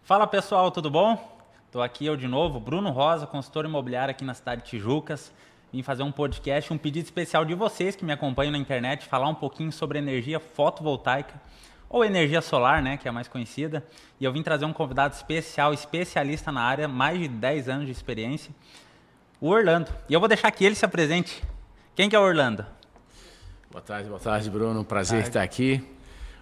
Fala pessoal, tudo bom? Estou aqui eu de novo, Bruno Rosa, consultor imobiliário aqui na cidade de Tijucas. Vim fazer um podcast, um pedido especial de vocês que me acompanham na internet, falar um pouquinho sobre energia fotovoltaica, ou energia solar, né, que é a mais conhecida. E eu vim trazer um convidado especial, especialista na área, mais de 10 anos de experiência, o Orlando. E eu vou deixar que ele se apresente. Quem que é o Orlando? Boa tarde, Bruno. Prazer estar aqui.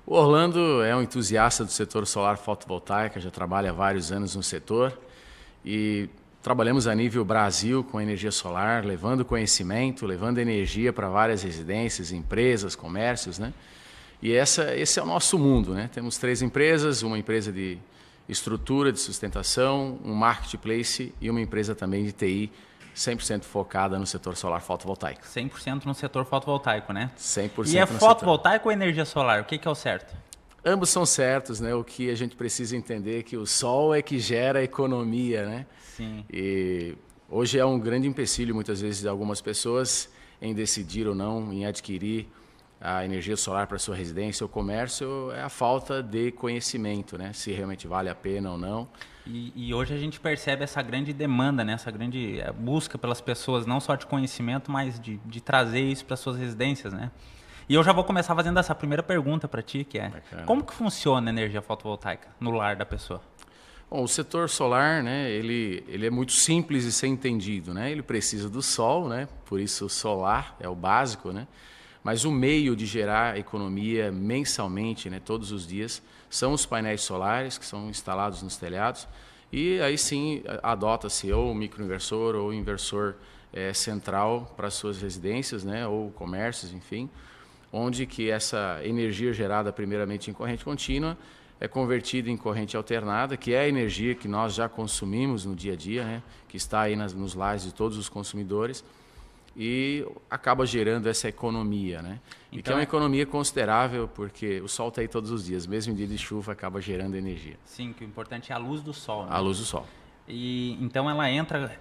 O Orlando é um entusiasta do setor solar fotovoltaica, já trabalha há vários anos no setor e trabalhamos a nível Brasil com energia solar, levando conhecimento, levando energia para várias residências, empresas, comércios, né? E esse é o nosso mundo, né? Temos 3 empresas, uma empresa de estrutura, de sustentação, um marketplace e uma empresa também de TI, 100% focada no setor solar fotovoltaico. 100% no setor fotovoltaico, né? 100% E é no fotovoltaico ou energia solar? O que é o certo? Ambos são certos, né? O que a gente precisa entender é que o sol é que gera a economia, né? Sim. E hoje é um grande empecilho, muitas vezes, de algumas pessoas em decidir ou não, em adquirir a energia solar para sua residência ou comércio, é a falta de conhecimento, né? Se realmente vale a pena ou não. E hoje a gente percebe essa grande demanda, né? Essa grande busca pelas pessoas, não só de conhecimento, mas de trazer isso para suas residências, né? E eu já vou começar fazendo essa primeira pergunta para ti, que é: como que funciona a energia fotovoltaica no lar da pessoa? Bom, o setor solar, né, ele é muito simples de ser entendido, né? Ele precisa do sol, né? Por isso o solar é o básico, né? Mas o meio de gerar economia mensalmente, né, todos os dias, são os painéis solares que são instalados nos telhados. E aí sim adota-se ou o microinversor ou o inversor central para suas residências, né, ou comércios, enfim, onde que essa energia gerada primeiramente em corrente contínua é convertida em corrente alternada, que é a energia que nós já consumimos no dia a dia, né, que está aí nos lares de todos os consumidores, e acaba gerando essa economia, né? Então, e que é uma economia considerável, porque o sol está aí todos os dias, mesmo em dia de chuva, acaba gerando energia. Sim, que o importante é a luz do sol, né? A luz do sol. E então ela entra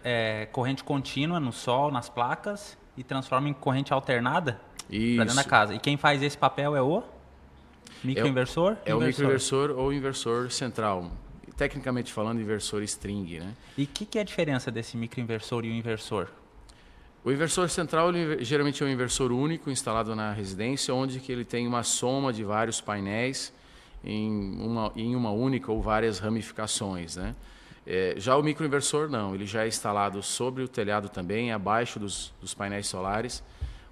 corrente contínua no sol, nas placas, e transforma em corrente alternada para dentro da casa. E quem faz esse papel é o microinversor? É o microinversor ou inversor central. Tecnicamente falando, inversor string, né? E o que é a diferença desse microinversor e o inversor? O inversor central geralmente é um inversor único instalado na residência, onde que ele tem uma soma de vários painéis em uma única ou várias ramificações, né? Já o microinversor não, ele já é instalado sobre o telhado também, abaixo dos painéis solares,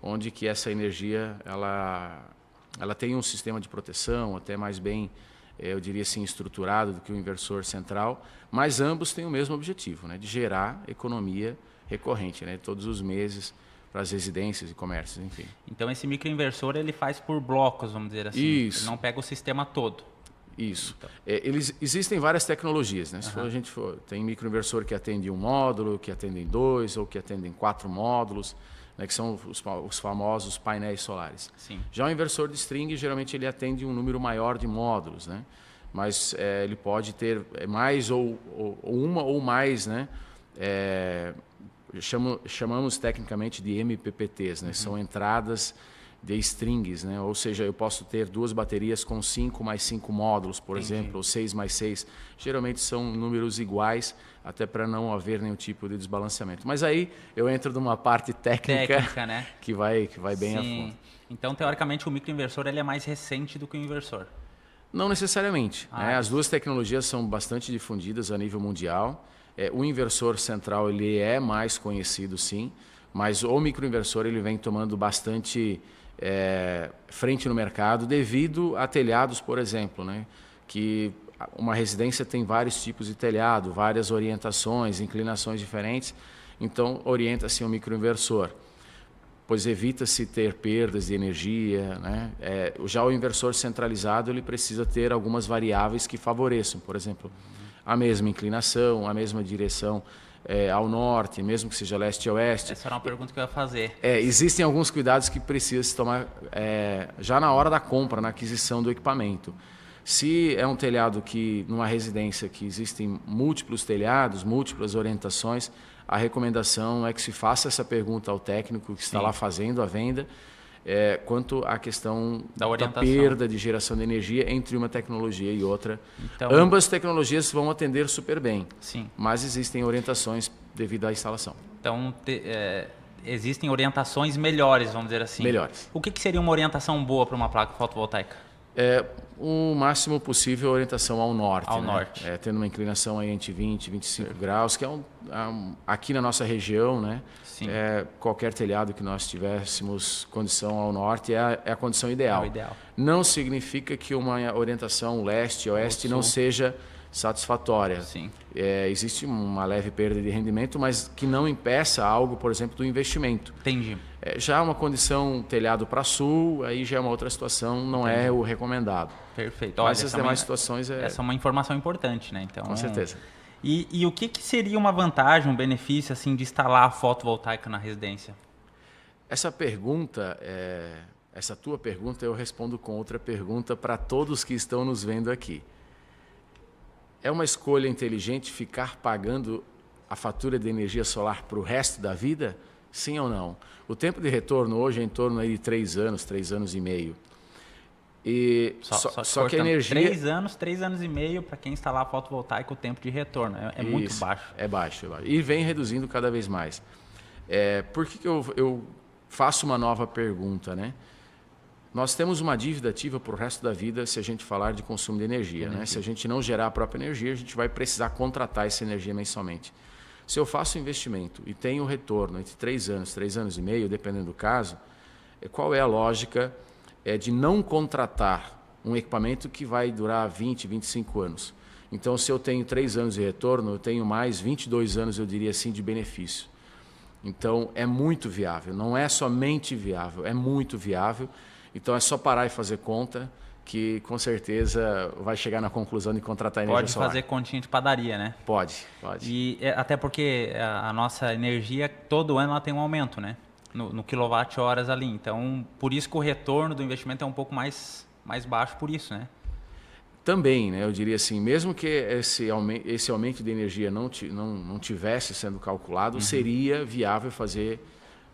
onde que essa energia ela tem um sistema de proteção até mais bem, eu diria assim, estruturado do que o inversor central, mas ambos têm o mesmo objetivo, né? De gerar economia recorrente, né? Todos os meses para as residências e comércios, enfim. Então esse microinversor ele faz por blocos, vamos dizer assim. Isso. Ele não pega o sistema todo. Isso. Então. Existem várias tecnologias, né? Se a gente tem microinversor que atende um módulo, que atendem 2 ou que atendem 4 módulos, né? Que são os famosos painéis solares. Sim. Já o inversor de string, geralmente ele atende um número maior de módulos, né? Mas ele pode ter mais ou uma ou mais, né? Chamamos tecnicamente de MPPTs, né? São entradas de strings, né? Ou seja, eu posso ter 2 baterias com 5 mais 5 módulos, por exemplo, ou 6 mais 6. Geralmente são números iguais, até para não haver nenhum tipo de desbalanceamento. Mas aí eu entro numa parte técnica né? que vai bem a Sim. fundo. Então, teoricamente, o microinversor ele é mais recente do que o inversor. Não necessariamente. Né? As duas tecnologias são bastante difundidas a nível mundial. O inversor central ele é mais conhecido, sim, mas o microinversor ele vem tomando bastante frente no mercado devido a telhados, por exemplo, né? Que uma residência tem vários tipos de telhado, várias orientações, inclinações diferentes, então orienta-se um microinversor, pois evita-se ter perdas de energia, né? Já o inversor centralizado ele precisa ter algumas variáveis que favoreçam, por exemplo, a mesma inclinação, a mesma direção ao norte, mesmo que seja leste a oeste. Essa era uma pergunta que eu ia fazer. Existem alguns cuidados que precisa se tomar já na hora da compra, na aquisição do equipamento. Se é um telhado que, numa residência que existem múltiplos telhados, múltiplas orientações, a recomendação é que se faça essa pergunta ao técnico que está lá fazendo a venda, quanto à questão da orientação. perda de geração de energia entre uma tecnologia e outra. Então, ambas tecnologias vão atender super bem, sim. mas existem orientações devido à instalação. Então, existem orientações melhores, vamos dizer assim. Melhores. O que seria uma orientação boa para uma placa fotovoltaica? O máximo possível a orientação ao norte. Ao norte. Tendo uma inclinação aí entre 20 e 25 graus, que é aqui na nossa região, né? Sim. Qualquer telhado que nós tivéssemos condição ao norte é a condição ideal. É o ideal. Não significa que uma orientação leste-oeste não seja satisfatória. Sim. Existe uma leve perda de rendimento, mas que não impeça algo, por exemplo, do investimento. Entendi. Já uma condição telhado para sul, aí já é uma outra situação, não é o recomendado. Perfeito. Mas as demais situações essa é uma informação importante, né? Então, com certeza. E o que seria uma vantagem, um benefício assim de instalar a fotovoltaica na residência? Essa pergunta, essa tua pergunta, eu respondo com outra pergunta para todos que estão nos vendo aqui. É uma escolha inteligente ficar pagando a fatura de energia solar para o resto da vida? Sim ou não? O tempo de retorno hoje é em torno aí de 3 anos, 3 anos e meio. E só que a energia... 3 anos e meio para quem instalar fotovoltaica, o tempo de retorno. É muito baixo. É baixo. E vem reduzindo cada vez mais. Por que eu faço uma nova pergunta, né? Nós temos uma dívida ativa para o resto da vida se a gente falar de consumo de energia. Né? Se a gente não gerar a própria energia, a gente vai precisar contratar essa energia mensalmente. Se eu faço investimento e tenho retorno entre 3 anos, 3 anos e meio, dependendo do caso, qual é a lógica de não contratar um equipamento que vai durar 20, 25 anos? Então, se eu tenho 3 anos de retorno, eu tenho mais 22 anos, eu diria assim, de benefício. Então, é muito viável. Não é somente viável, é muito viável. Então, é só parar e fazer conta que, com certeza, vai chegar na conclusão de contratar energia solar. Pode fazer continha de padaria, né? Pode. E até porque a nossa energia, todo ano, ela tem um aumento, né? No quilowatt-horas ali. Então, por isso que o retorno do investimento é um pouco mais baixo por isso, né? Também, né? Eu diria assim, mesmo que esse aumento de energia não tivesse sendo calculado, seria viável fazer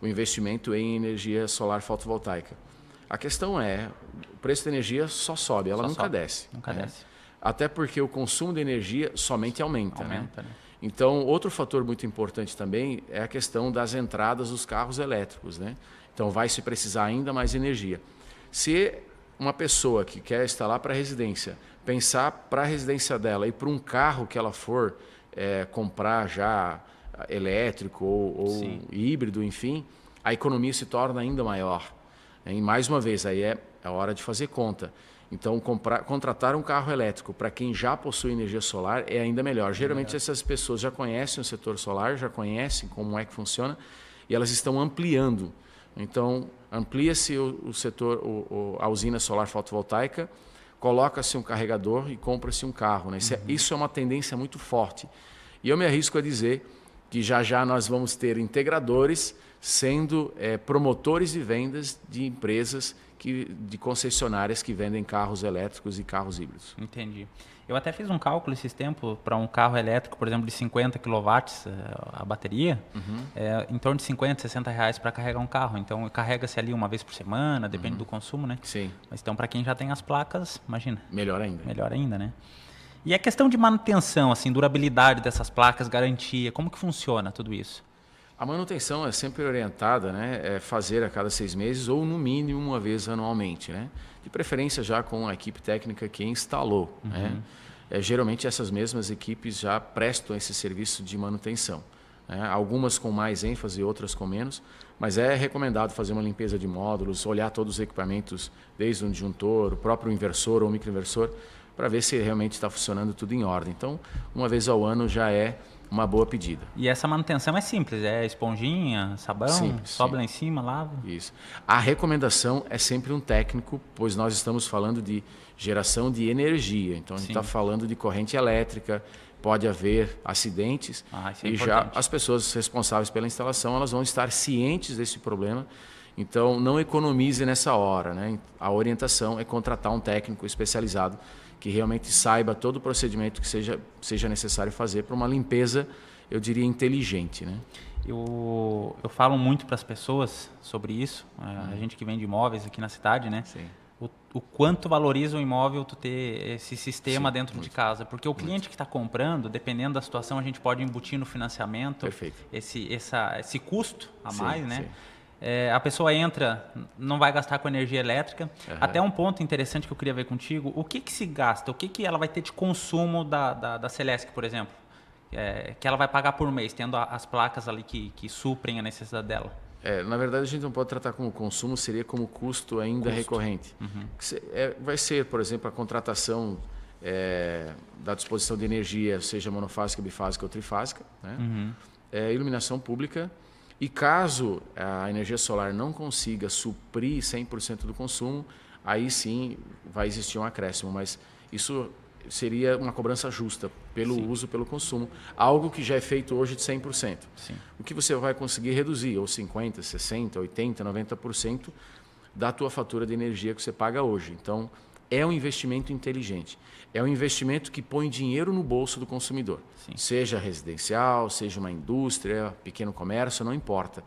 o investimento em energia solar fotovoltaica. A questão o preço da energia só sobe, ela nunca desce. Nunca desce. Até porque o consumo de energia somente aumenta. Né? Né? Então, outro fator muito importante também é a questão das entradas dos carros elétricos. Né? Então, vai se precisar ainda mais energia. Se uma pessoa que quer instalar para a residência, pensar para a residência dela e para um carro que ela for comprar já elétrico ou híbrido, enfim, a economia se torna ainda maior. E mais uma vez, aí é a hora de fazer conta. Então, contratar um carro elétrico para quem já possui energia solar é ainda melhor. Geralmente, essas pessoas já conhecem o setor solar, já conhecem como é que funciona e elas estão ampliando. Então, amplia-se o setor, a usina solar fotovoltaica, coloca-se um carregador e compra-se um carro. Né? Isso é uma tendência muito forte. E eu me arrisco a dizer que já nós vamos ter integradores sendo promotores de vendas de empresas, de concessionárias que vendem carros elétricos e carros híbridos. Entendi. Eu até fiz um cálculo esses tempos para um carro elétrico, por exemplo, de 50 kW a bateria, em torno de 50, 60 reais para carregar um carro. Então, carrega-se ali uma vez por semana, depende do consumo, né? Sim. Mas então, para quem já tem as placas, imagina. Melhor ainda. Melhor ainda, né? E a questão de manutenção, assim, durabilidade dessas placas, garantia, como que funciona tudo isso? A manutenção é sempre orientada, né, fazer a cada 6 meses ou no mínimo uma vez anualmente, né? De preferência já com a equipe técnica que instalou. Né? Geralmente essas mesmas equipes já prestam esse serviço de manutenção. Né? Algumas com mais ênfase, outras com menos, mas é recomendado fazer uma limpeza de módulos, olhar todos os equipamentos, desde um disjuntor, o próprio inversor ou microinversor, para ver se realmente está funcionando tudo em ordem. Então, uma vez ao ano já é uma boa pedida. E essa manutenção é simples, é esponjinha, sabão, sobe lá em cima, lava? Isso. A recomendação é sempre um técnico, pois nós estamos falando de geração de energia. Então, a gente está falando de corrente elétrica, pode haver acidentes e já as pessoas responsáveis pela instalação elas vão estar cientes desse problema. Então, não economize nessa hora. Né? A orientação é contratar um técnico especializado que realmente saiba todo o procedimento que seja necessário fazer para uma limpeza eu diria, inteligente, né? Eu falo muito para as pessoas sobre isso, a gente que vende imóveis aqui na cidade, né? Sim. O quanto valoriza o imóvel tu ter esse sistema Sim, dentro muito, de casa. Porque o cliente que está comprando, dependendo da situação, a gente pode embutir no financiamento Perfeito. esse custo a Sim, mais, né? sim. A pessoa entra, não vai gastar com energia elétrica. Até um ponto interessante que eu queria ver contigo, o que se gasta? O que ela vai ter de consumo da Celesc, por exemplo? Que ela vai pagar por mês, tendo as placas ali que suprem a necessidade dela. Na verdade, a gente não pode tratar como consumo, seria como custo ainda recorrente. Vai ser, por exemplo, a contratação da disposição de energia, seja monofásica, bifásica ou trifásica, né? Iluminação pública. E caso a energia solar não consiga suprir 100% do consumo, aí sim vai existir um acréscimo, mas isso seria uma cobrança justa pelo uso, pelo consumo, algo que já é feito hoje de 100%. Sim. O que você vai conseguir reduzir, ou 50%, 60%, 80%, 90% da tua fatura de energia que você paga hoje. Então, é um investimento inteligente. É um investimento que põe dinheiro no bolso do consumidor. Sim. Seja residencial, seja uma indústria, pequeno comércio, não importa.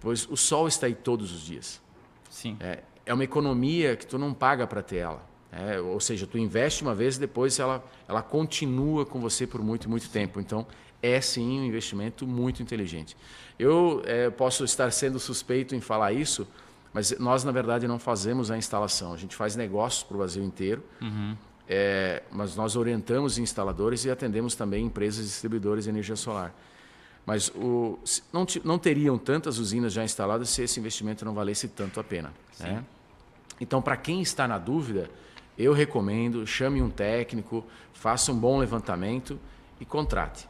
Pois o sol está aí todos os dias. Sim. É uma economia que tu não paga para ter ela. Ou seja, tu investe uma vez e depois ela continua com você por muito, muito tempo. Então, é sim um investimento muito inteligente. Eu posso estar sendo suspeito em falar isso, mas nós, na verdade, não fazemos a instalação. A gente faz negócios para o Brasil inteiro, mas nós orientamos instaladores e atendemos também empresas distribuidoras de energia solar. Mas não teriam tantas usinas já instaladas se esse investimento não valesse tanto a pena. Né? Então, para quem está na dúvida, eu recomendo, chame um técnico, faça um bom levantamento e contrate.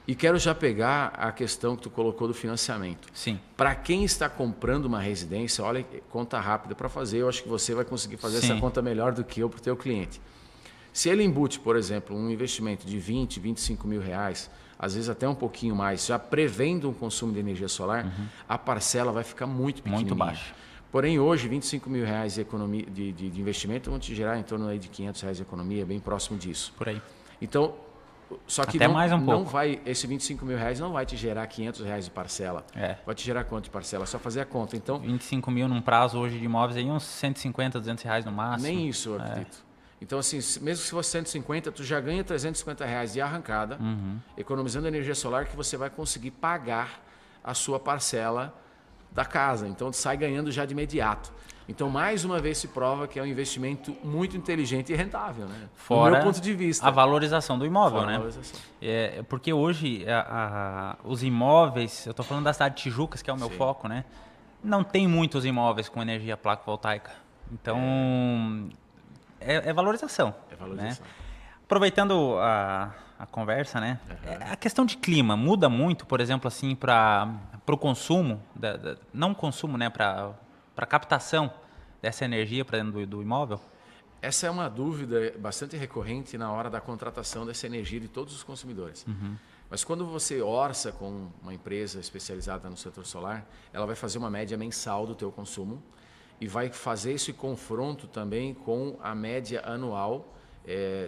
E quero já pegar a questão que tu colocou do financiamento. Sim. Para quem está comprando uma residência, olha, conta rápida para fazer, eu acho que você vai conseguir fazer essa conta melhor do que eu para o teu cliente. Se ele embute, por exemplo, um investimento de 20, 25 mil reais, às vezes até um pouquinho mais, já prevendo um consumo de energia solar, a parcela vai ficar muito pequenininha. Muito baixa. Porém, hoje, 25 mil reais de, economia, de investimento vão te gerar em torno aí de 500 reais de economia, bem próximo disso. Por aí. Então, só que até mais um pouco. Esse 25 mil reais não vai te gerar 500 reais de parcela. Vai te gerar quanto de parcela? É só fazer a conta. Então, 25 mil num prazo hoje de imóveis, aí uns 150, 200 reais no máximo. Nem isso, eu acredito. Então, assim, mesmo que fosse 150, tu já ganha 350 reais de arrancada, economizando energia solar, que você vai conseguir pagar a sua parcela da casa. Então, tu sai ganhando já de imediato. Então, mais uma vez se prova que é um investimento muito inteligente e rentável, né? Fora do meu ponto de vista. A valorização do imóvel, Fora né? A valorização. Porque hoje os imóveis, eu estou falando da cidade de Tijucas, que é o meu foco, né? Não tem muitos imóveis com energia placa voltaica. Então, é valorização. É valorização. Né? Aproveitando a conversa, né? A questão de clima muda muito, por exemplo, assim, para o consumo, não consumo, né? Para captação dessa energia para dentro do imóvel? Essa é uma dúvida bastante recorrente na hora da contratação dessa energia de todos os consumidores. Mas quando você orça com uma empresa especializada no setor solar, ela vai fazer uma média mensal do teu consumo e vai fazer esse confronto também com a média anual,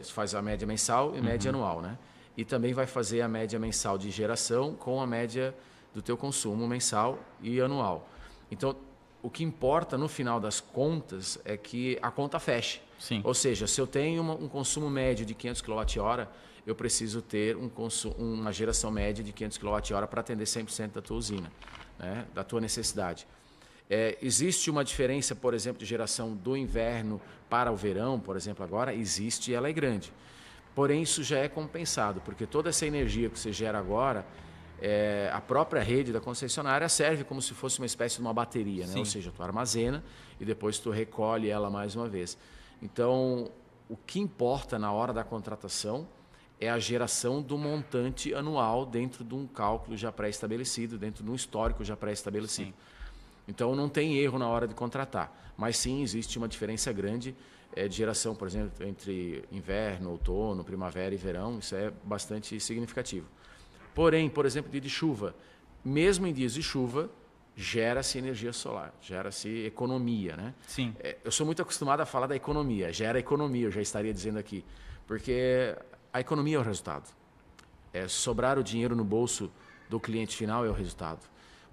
faz a média mensal e média anual, né? E também vai fazer a média mensal de geração com a média do teu consumo mensal e anual. Então, o que importa no final das contas é que a conta feche. Sim. Ou seja, se eu tenho um consumo médio de 500 kWh, eu preciso ter uma geração média de 500 kWh para atender 100% da tua usina, né? Da tua necessidade. Existe uma diferença, por exemplo, de geração do inverno para o verão, por exemplo, agora? Existe e ela é grande. Porém, isso já é compensado, porque toda essa energia que você gera agora, a própria rede da concessionária serve como se fosse uma espécie de uma bateria, né? Ou seja, tu armazena e depois tu recolhe ela mais uma vez. Então, o que importa na hora da contratação é a geração do montante anual dentro de um cálculo já pré-estabelecido, dentro de um histórico já pré-estabelecido. Então, não tem erro na hora de contratar, mas sim existe uma diferença grande de geração, por exemplo, entre inverno, outono, primavera e verão. Isso é bastante significativo. Porém, por exemplo, dia de chuva, mesmo em dias de chuva, gera-se energia solar, gera-se economia, né? Sim. Eu sou muito acostumado a falar da economia, gera economia, eu já estaria dizendo aqui, porque a economia é o resultado. sobrar o dinheiro no bolso do cliente final é o resultado.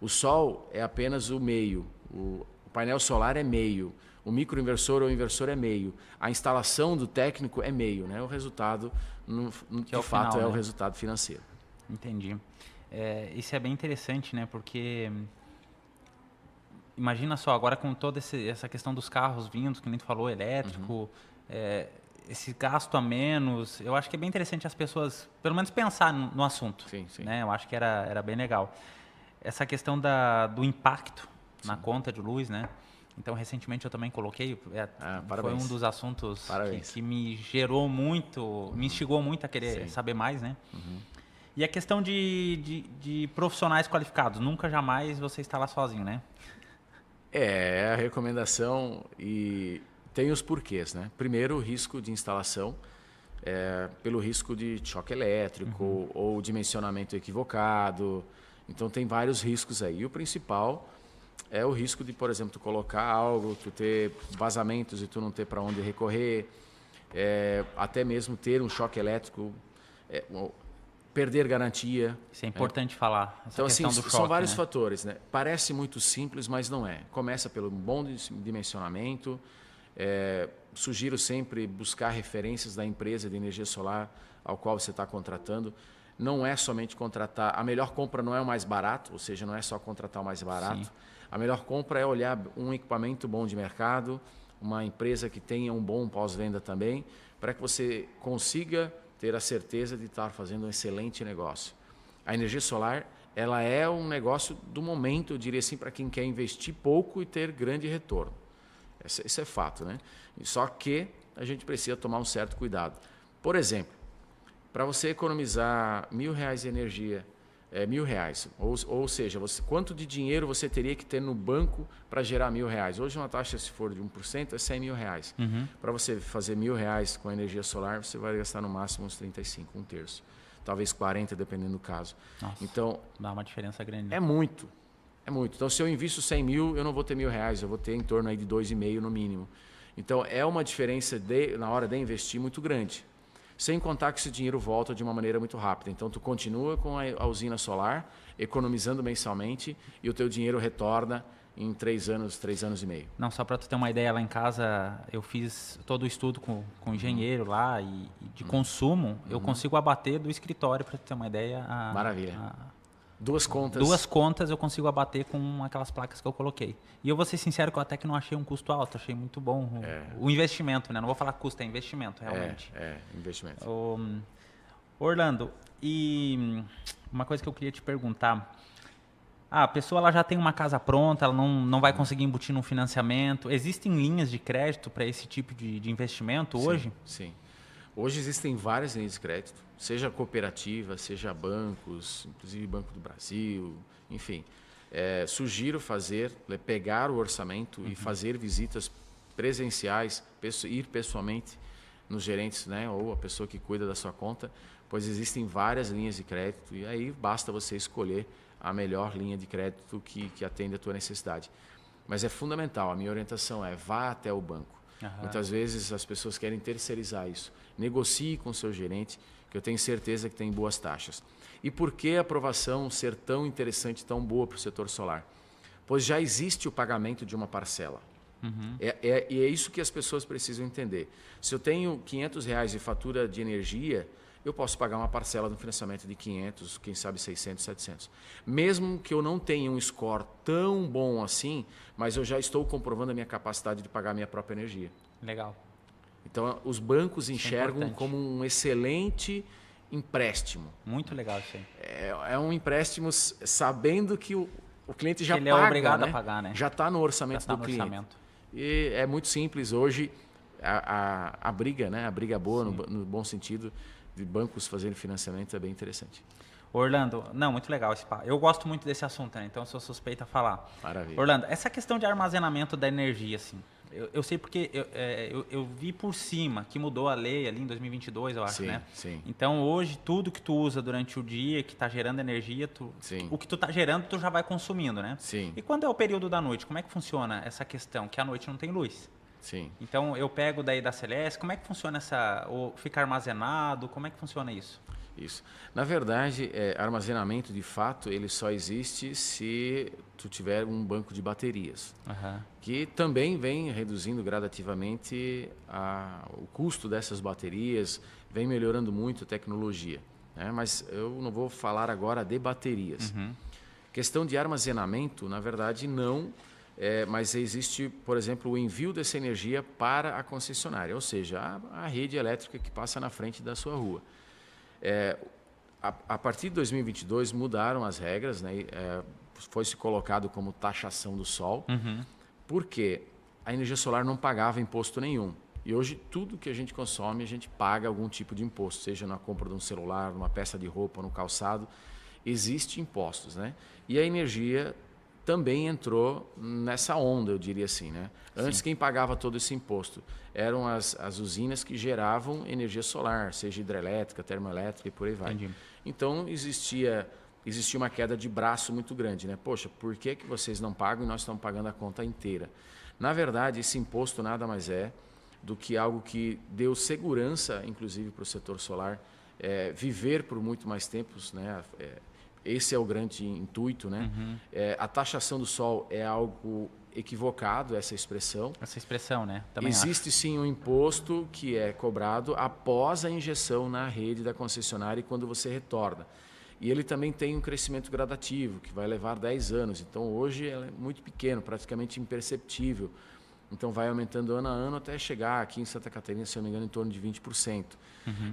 O sol é apenas o meio, o painel solar é meio, o microinversor ou inversor é meio, a instalação do técnico é meio, né? O resultado, de fato, é o resultado financeiro. Entendi. Isso é bem interessante, né? Porque imagina só, agora com toda essa questão dos carros vindo, que nem tu falou, elétrico, esse gasto a menos, eu acho que é bem interessante as pessoas, pelo menos, pensar no assunto. Sim, sim. Né? Eu acho que era bem legal. Essa questão do impacto na conta de luz, né? Então, recentemente eu também coloquei, foi um dos assuntos que me gerou muito, me instigou muito a querer saber mais, né? E a questão de profissionais qualificados, nunca jamais você está lá sozinho, né? A recomendação e tem os porquês, né? Primeiro, o risco de instalação, pelo risco de choque elétrico ou dimensionamento equivocado. Então, tem vários riscos aí. E o principal é o risco de, por exemplo, tu colocar algo, tu ter vazamentos e tu não ter para onde recorrer, até mesmo ter um choque elétrico, perder garantia. Isso é importante falar. Então, assim, são vários fatores, né? Parece muito simples, mas não é. Começa pelo bom dimensionamento. Sugiro sempre buscar referências da empresa de energia solar ao qual você está contratando. Não é somente contratar, a melhor compra não é o mais barato, ou seja, não é só contratar o mais barato. Sim. A melhor compra é olhar um equipamento bom de mercado, uma empresa que tenha um bom pós-venda também, para que você consiga ter a certeza de estar fazendo um excelente negócio. A energia solar, ela é um negócio do momento, eu diria assim, para quem quer investir pouco e ter grande retorno. Isso é fato, né? Só que a gente precisa tomar um certo cuidado. Por exemplo, para você economizar R$1.000 de energia, R$1.000, ou seja, quanto de dinheiro você teria que ter no banco para gerar R$1.000? Hoje uma taxa, se for de 1%, é R$100.000. Para você fazer R$1.000 com energia solar, você vai gastar no máximo uns 35, um terço. Talvez 40, dependendo do caso. Nossa, então, dá uma diferença grande. É muito. Então, se eu invisto 100 mil, eu não vou ter R$1.000, eu vou ter em torno aí de 2,5 no mínimo. Então, é uma diferença na hora de investir muito grande. Sem contar que esse dinheiro volta de uma maneira muito rápida. Então, tu continua com a usina solar, economizando mensalmente, e o teu dinheiro retorna em 3 anos e meio. Não, só para tu ter uma ideia, lá em casa eu fiz todo o estudo com o engenheiro lá e de consumo, eu consigo abater do escritório, para tu ter uma ideia. Maravilha. Duas contas eu consigo abater com aquelas placas que eu coloquei. E eu vou ser sincero que eu até que não achei um custo alto, achei muito bom o investimento, né? Não vou falar custo, é investimento, realmente. Investimento. Orlando, e uma coisa que eu queria te perguntar. A pessoa ela já tem uma casa pronta, ela não vai conseguir embutir num financiamento. Existem linhas de crédito para esse tipo de investimento hoje? Sim. Hoje existem várias linhas de crédito, seja cooperativa, seja bancos, inclusive Banco do Brasil, enfim. Sugiro pegar o orçamento e fazer visitas presenciais, ir pessoalmente nos gerentes, né, ou a pessoa que cuida da sua conta, pois existem várias linhas de crédito e aí basta você escolher a melhor linha de crédito que atende a tua necessidade. Mas é fundamental, a minha orientação é vá até o banco. Muitas vezes as pessoas querem terceirizar isso. Negocie com o seu gerente, que eu tenho certeza que tem boas taxas. E por que a aprovação ser tão interessante, tão boa para o setor solar? Pois já existe o pagamento de uma parcela. E é isso que as pessoas precisam entender. Se eu tenho R$500 de fatura de energia, eu posso pagar uma parcela de um financiamento de 500, quem sabe 600, 700. Mesmo que eu não tenha um score tão bom assim, mas eu já estou comprovando a minha capacidade de pagar a minha própria energia. Legal. Então, os bancos enxergam como um excelente empréstimo. Muito legal isso aí. É um empréstimo sabendo que o cliente já paga, é obrigado a pagar, né? Já está no orçamento do cliente. E é muito simples. Hoje, a briga, né? A briga boa, no bom sentido, de bancos fazerem financiamento é bem interessante. Orlando, muito legal esse papo. Eu gosto muito desse assunto, né? Então eu sou suspeito a falar. Maravilha. Orlando, essa questão de armazenamento da energia, assim, eu sei porque eu vi por cima que mudou a lei ali em 2022, eu acho, né? Sim. Então hoje tudo que tu usa durante o dia, que está gerando energia, o que tu está gerando, tu já vai consumindo, né? Sim. E quando é o período da noite, como é que funciona essa questão? Que à noite não tem luz. Sim. Então eu pego daí da Celeste, como é que funciona ou fica armazenado, como é que funciona isso? Isso. Na verdade, armazenamento, de fato, ele só existe se tu tiver um banco de baterias, que também vem reduzindo gradativamente o custo dessas baterias, vem melhorando muito a tecnologia, né? Mas eu não vou falar agora de baterias. Questão de armazenamento, na verdade, não, mas existe, por exemplo, o envio dessa energia para a concessionária, ou seja, a rede elétrica que passa na frente da sua rua. A partir de 2022 mudaram as regras, né? Foi-se colocado como taxação do sol, porque a energia solar não pagava imposto nenhum. E hoje tudo que a gente consome, a gente paga algum tipo de imposto, seja na compra de um celular, numa peça de roupa, no calçado, existem impostos, né? E a energia também entrou nessa onda, eu diria assim, né? Antes, quem pagava todo esse imposto eram as usinas que geravam energia solar, seja hidrelétrica, termoelétrica e por aí vai. Entendi. Então, existia uma queda de braço muito grande, né? Poxa, por que vocês não pagam e nós estamos pagando a conta inteira? Na verdade, esse imposto nada mais é do que algo que deu segurança, inclusive, para o setor solar, viver por muito mais tempos, né? Esse é o grande intuito, né? A taxação do sol é algo equivocado, essa expressão. Essa expressão, né? Também Existe sim um imposto que é cobrado após a injeção na rede da concessionária e quando você retorna. E ele também tem um crescimento gradativo, que vai levar 10 anos. Então, hoje, ele é muito pequeno, praticamente imperceptível. Então, vai aumentando ano a ano até chegar aqui em Santa Catarina, se eu não me engano, em torno de 20%.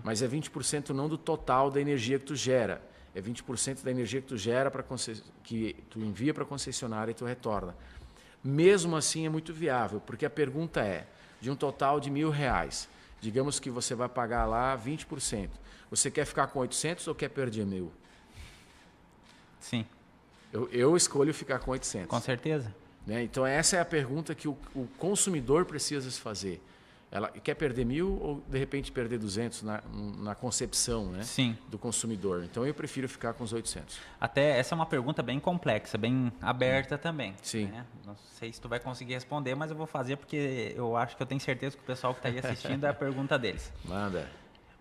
Mas é 20% não do total da energia que tu gera. É 20% da energia que tu gera, que tu envia para a concessionária e tu retorna. Mesmo assim, é muito viável, porque a pergunta é, de um total de R$1.000, digamos que você vai pagar lá 20%. Você quer ficar com 800 ou quer perder 1.000? Sim. Eu escolho ficar com 800. Com certeza. Né? Então, essa é a pergunta que o consumidor precisa se fazer. Ela quer perder 1.000 ou, de repente, perder 200 na concepção, né? Sim. Do consumidor? Então, eu prefiro ficar com os 800. Até essa é uma pergunta bem complexa, bem aberta também. Sim. Né? Não sei se tu vai conseguir responder, mas eu vou fazer porque eu acho que eu tenho certeza que o pessoal que está aí assistindo é a pergunta deles. Manda.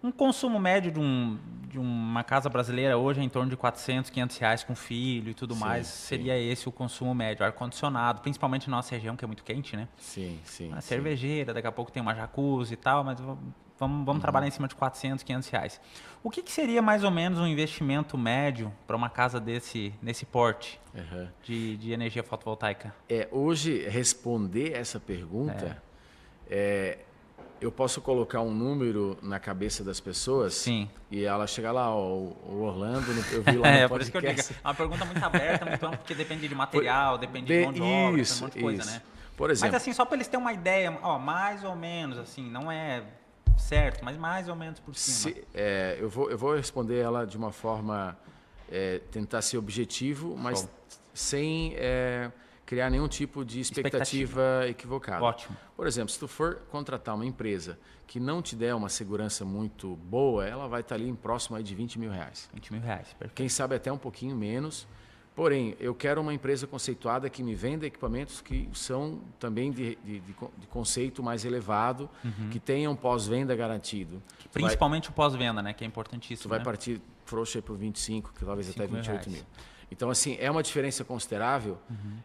Um consumo médio de uma casa brasileira hoje é em torno de R$400, R$500 com filho e tudo mais. Seria esse o consumo médio, ar-condicionado, principalmente na nossa região, que é muito quente, né? Sim, sim. Uma cervejeira, daqui a pouco tem uma jacuzzi e tal, mas vamos trabalhar em cima de R$400, R$500. O que seria mais ou menos um investimento médio para uma casa nesse porte de energia fotovoltaica? Hoje, responder essa pergunta, eu posso colocar um número na cabeça das pessoas. Sim. E ela chegar lá, o Orlando, eu vi lá no podcast. Por isso que eu digo, é uma pergunta muito aberta, muito ampla, porque depende de material, depende de mão de obra, tem um monte de coisa, né? Por exemplo. Mas assim, só para eles terem uma ideia, mais ou menos, assim, não é certo, mas mais ou menos por cima. Eu vou responder ela de uma forma, tentar ser objetivo, mas sem criar nenhum tipo de expectativa equivocada. Ótimo. Por exemplo, se tu for contratar uma empresa que não te der uma segurança muito boa, ela vai estar ali próximo aí de R$20.000. R$20.000, perfeito. Quem sabe até um pouquinho menos. Porém, eu quero uma empresa conceituada que me venda equipamentos que são também de conceito mais elevado, que tenham pós-venda garantido. Principalmente o pós-venda, né? Que é importantíssimo. Tu vai partir frouxa por 25, que talvez até 28 mil. Então, assim, é uma diferença considerável?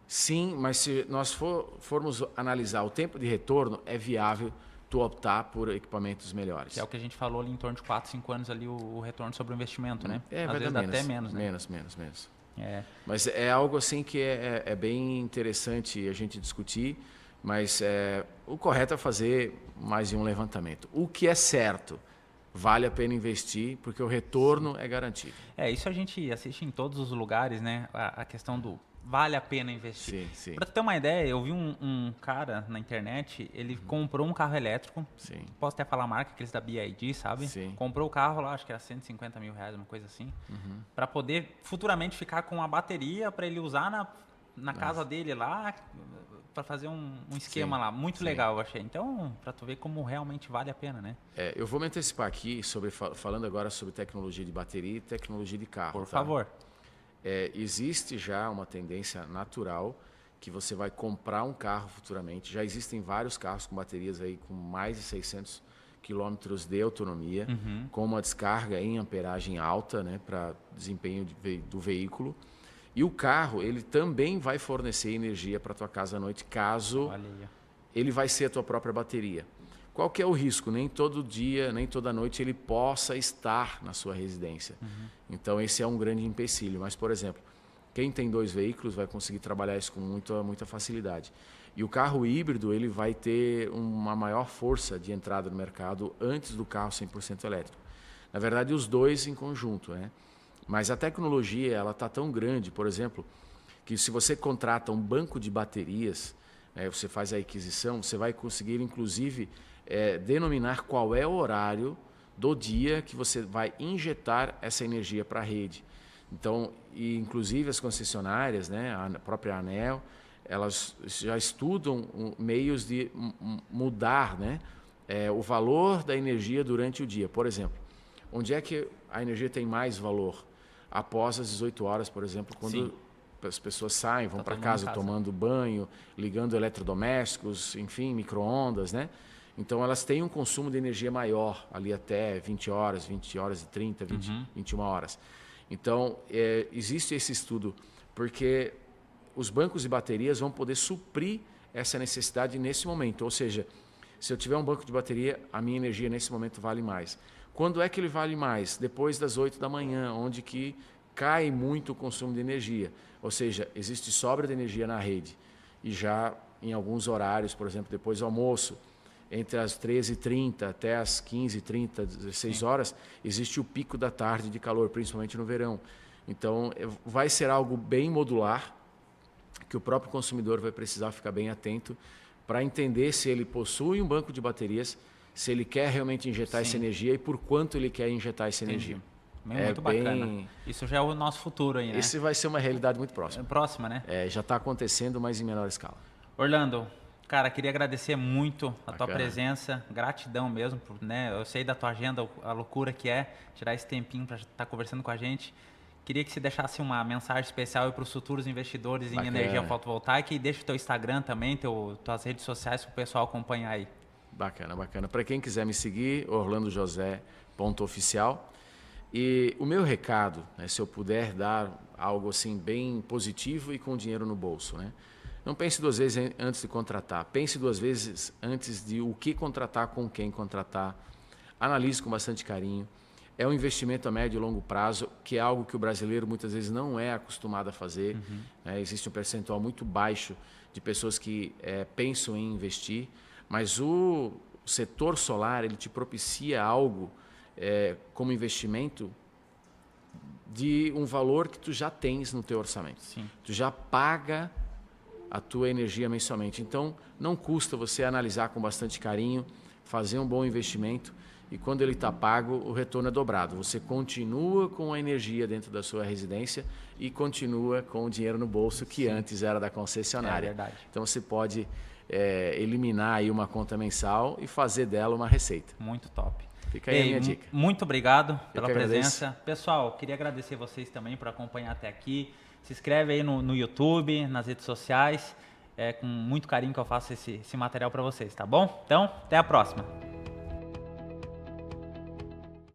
Sim, mas se nós formos analisar o tempo de retorno, é viável tu optar por equipamentos melhores. Que é o que a gente falou ali em torno de 4, 5 anos ali, o retorno sobre o investimento, né? Às vezes até menos, né? Menos. Mas é algo assim que é bem interessante a gente discutir, mas o correto é fazer mais de um levantamento. O que é certo? Vale a pena investir, porque o retorno é garantido. Isso a gente assiste em todos os lugares, né? A questão do vale a pena investir. Sim. Para tu ter uma ideia, eu vi um cara na internet, ele comprou um carro elétrico, posso até falar a marca, aqueles da BYD, sabe? Sim. Comprou o carro lá, acho que era R$150.000, uma coisa assim, para poder futuramente ficar com a bateria para ele usar na casa dele lá, para fazer um esquema lá. Muito legal, eu achei. Então, para tu ver como realmente vale a pena, né? Eu vou me antecipar aqui, falando agora sobre tecnologia de bateria e tecnologia de carro. Por favor. Existe já uma tendência natural que você vai comprar um carro futuramente. Já existem vários carros com baterias aí com mais de 600 quilômetros de autonomia, com uma descarga em amperagem alta, né, para desempenho do veículo. E o carro, ele também vai fornecer energia para a tua casa à noite, caso ele vai ser a tua própria bateria. Qual que é o risco? Nem todo dia, nem toda noite ele possa estar na sua residência. Então, esse é um grande empecilho. Mas, por exemplo, quem tem 2 veículos vai conseguir trabalhar isso com muita facilidade. E o carro híbrido, ele vai ter uma maior força de entrada no mercado antes do carro 100% elétrico. Na verdade, os dois em conjunto, né? Mas a tecnologia, ela está tão grande, por exemplo, que se você contrata um banco de baterias, né, você faz a aquisição, você vai conseguir, inclusive, denominar qual é o horário do dia que você vai injetar essa energia para a rede. Então, e inclusive as concessionárias, né, a própria ANEEL, elas já estudam meios de mudar, né, o valor da energia durante o dia. Por exemplo, onde é que a energia tem mais valor? Após as 18 horas, por exemplo, quando as pessoas saem, vão para casa tomando banho, ligando eletrodomésticos, enfim, micro-ondas, né? Então, elas têm um consumo de energia maior, ali até 20 horas e 30, 21 horas. Então, existe esse estudo, porque os bancos de baterias vão poder suprir essa necessidade nesse momento. Ou seja, se eu tiver um banco de bateria, a minha energia nesse momento vale mais. Quando é que ele vale mais? Depois das 8 da manhã, onde que cai muito o consumo de energia. Ou seja, existe sobra de energia na rede. E já em alguns horários, por exemplo, depois do almoço, entre as 13h30 até as 15h30, 16 horas, existe o pico da tarde de calor, principalmente no verão. Então, vai ser algo bem modular, que o próprio consumidor vai precisar ficar bem atento para entender se ele possui um banco de baterias, se ele quer realmente injetar essa energia e por quanto ele quer injetar essa energia. Muito bacana. Isso já é o nosso futuro aí, né? Isso vai ser uma realidade muito próxima. Próxima, né? Já está acontecendo, mas em menor escala. Orlando, cara, queria agradecer muito a tua presença, gratidão mesmo, né? Eu sei da tua agenda, a loucura que é tirar esse tempinho para estar conversando com a gente. Queria que você deixasse uma mensagem especial para os futuros investidores em energia fotovoltaica e deixa o teu Instagram também, tuas redes sociais para o pessoal acompanhar aí. Bacana. Para quem quiser me seguir, orlandojosé.oficial. E o meu recado, né, se eu puder dar algo assim bem positivo e com dinheiro no bolso, né? Não pense 2 vezes antes de contratar. Pense 2 vezes antes de o que contratar, com quem contratar. Analise com bastante carinho. É um investimento a médio e longo prazo, que é algo que o brasileiro muitas vezes não é acostumado a fazer. Existe um percentual muito baixo de pessoas que pensam em investir, mas o setor solar ele te propicia algo como investimento de um valor que tu já tens no teu orçamento. Sim. Tu já paga a tua energia mensalmente. Então, não custa você analisar com bastante carinho, fazer um bom investimento e quando ele está pago, o retorno é dobrado. Você continua com a energia dentro da sua residência e continua com o dinheiro no bolso que antes era da concessionária. É verdade. Então, você pode eliminar aí uma conta mensal e fazer dela uma receita. Muito top. Fica aí a minha dica. Muito obrigado pela presença. Agradeço. Pessoal, queria agradecer vocês também por acompanhar até aqui. Se inscreve aí no YouTube, nas redes sociais. É com muito carinho que eu faço esse material para vocês, tá bom? Então, até a próxima.